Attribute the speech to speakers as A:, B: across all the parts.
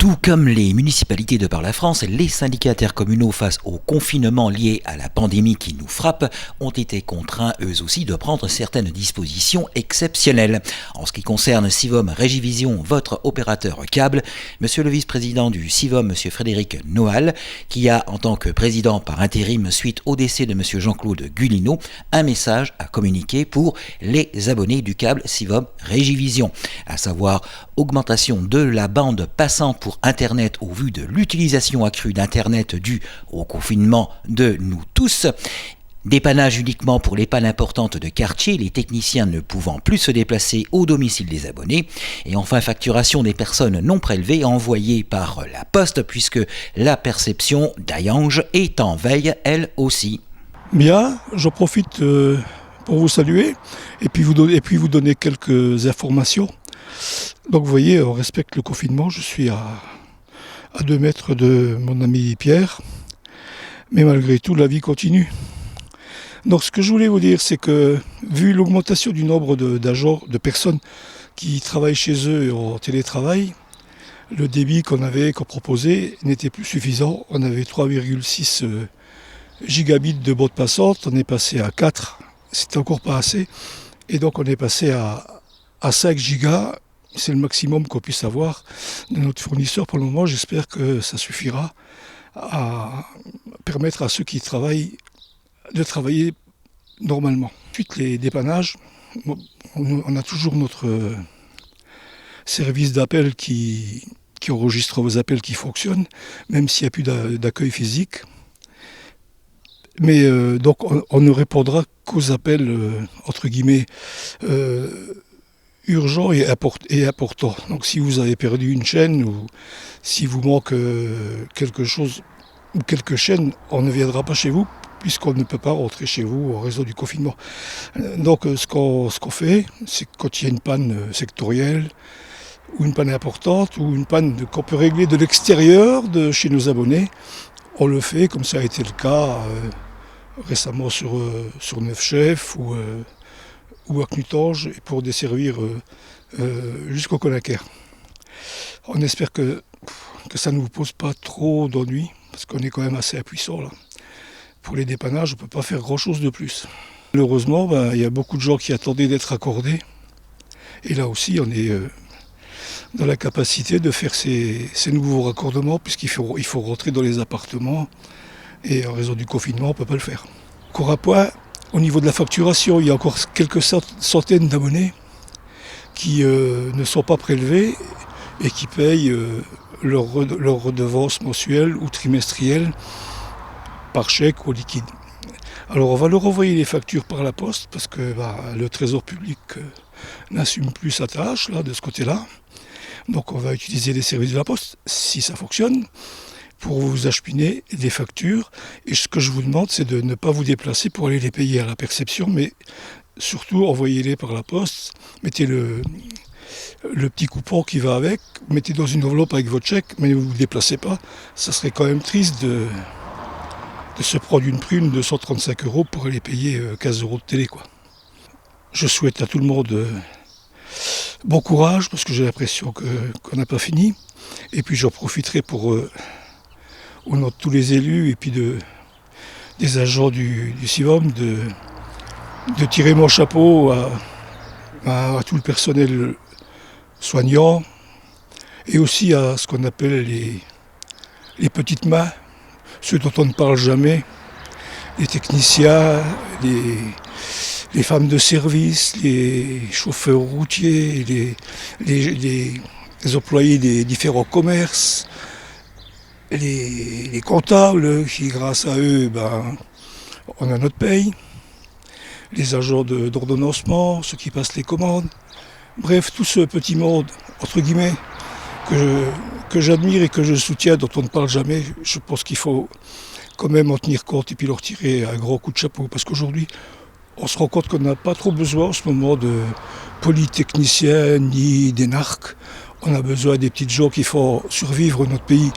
A: Tout comme les municipalités de par la France, les syndicats intercommunaux face au confinement lié à la pandémie qui nous frappe ont été contraints eux aussi de prendre certaines dispositions exceptionnelles. En ce qui concerne Sivom Régivision, votre opérateur câble, monsieur le vice-président du Sivom, monsieur Frédéric Noal, qui a en tant que président par intérim suite au décès de monsieur Jean-Claude Gulineau, un message à communiquer pour les abonnés du câble Sivom Régivision, à savoir augmentation de la bande passante pour Internet au vu de l'utilisation accrue d'Internet due au confinement de nous tous. Dépannage uniquement pour les pannes importantes de quartier, les techniciens ne pouvant plus se déplacer au domicile des abonnés. Et enfin, facturation des personnes non prélevées envoyées par la poste, puisque la perception d'Ayange est en veille, elle aussi.
B: Bien, j'en profite pour vous saluer et puis vous donner quelques informations. Donc vous voyez, on respecte le confinement, je suis à 2 mètres de mon ami Pierre, mais malgré tout la vie continue. Donc ce que je voulais vous dire, c'est que vu l'augmentation du nombre d'agents, de personnes qui travaillent chez eux en télétravail, le débit qu'on proposait n'était plus suffisant. On avait 3,6 gigabits de bande passante, on est passé à 4, c'était encore pas assez, et donc on est passé à 5 gigas. C'est le maximum qu'on puisse avoir de notre fournisseur pour le moment. J'espère que ça suffira à permettre à ceux qui travaillent de travailler normalement. Ensuite, les dépannages, on a toujours notre service d'appel qui enregistre vos appels qui fonctionne, même s'il n'y a plus d'accueil physique. Mais donc on ne répondra qu'aux appels, entre guillemets, urgent et important. Donc si vous avez perdu une chaîne ou si vous manque quelque chose ou quelques chaînes, on ne viendra pas chez vous puisqu'on ne peut pas rentrer chez vous en raison du confinement. Donc ce qu'on fait, c'est que quand il y a une panne sectorielle ou une panne importante ou une panne qu'on peut régler de l'extérieur de chez nos abonnés, on le fait comme ça a été le cas récemment sur Neufchef ou à Knutange pour desservir jusqu'au Conaquer. On espère que ça ne vous pose pas trop d'ennuis, parce qu'on est quand même assez impuissant là. Pour les dépannages, on ne peut pas faire grand-chose de plus. Malheureusement, il y a beaucoup de gens qui attendaient d'être accordés. Et là aussi, on est dans la capacité de faire ces nouveaux raccordements, puisqu'il faut rentrer dans les appartements. Et en raison du confinement, on ne peut pas le faire. Encore un point, au niveau de la facturation, il y a encore quelques centaines d'abonnés qui ne sont pas prélevés et qui payent leur redevance mensuelle ou trimestrielle par chèque ou liquide. Alors on va leur envoyer les factures par la poste parce que le trésor public n'assume plus sa tâche là, de ce côté-là. Donc on va utiliser les services de la poste, si ça fonctionne, pour vous acheminer des factures. Et ce que je vous demande, c'est de ne pas vous déplacer pour aller les payer à la perception, mais surtout envoyez-les par la poste, mettez le petit coupon qui va avec, mettez dans une enveloppe avec votre chèque, mais ne vous déplacez pas. Ça serait quand même triste de se prendre une prune de 135 € pour aller payer 15 € de télé, quoi. Je souhaite à tout le monde bon courage, parce que j'ai l'impression qu'on n'a pas fini. Et puis j'en profiterai pour, au nom de tous les élus et puis des agents du Sivom, de tirer mon chapeau à tout le personnel soignant et aussi à ce qu'on appelle les petites mains, ceux dont on ne parle jamais, les techniciens, les femmes de service, les chauffeurs routiers, les employés des différents commerces, les comptables qui, grâce à eux, on a notre paye, les agents d'ordonnancement, ceux qui passent les commandes. Bref, tout ce petit monde, entre guillemets, que j'admire et que je soutiens, dont on ne parle jamais, je pense qu'il faut quand même en tenir compte et puis leur tirer un grand coup de chapeau. Parce qu'aujourd'hui, on se rend compte qu'on n'a pas trop besoin en ce moment de polytechniciens ni d'énarques. On a besoin des petites gens qui font survivre notre pays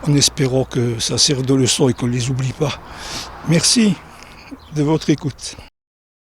B: en espérant que ça serve de leçon et qu'on ne les oublie pas. Merci de votre écoute.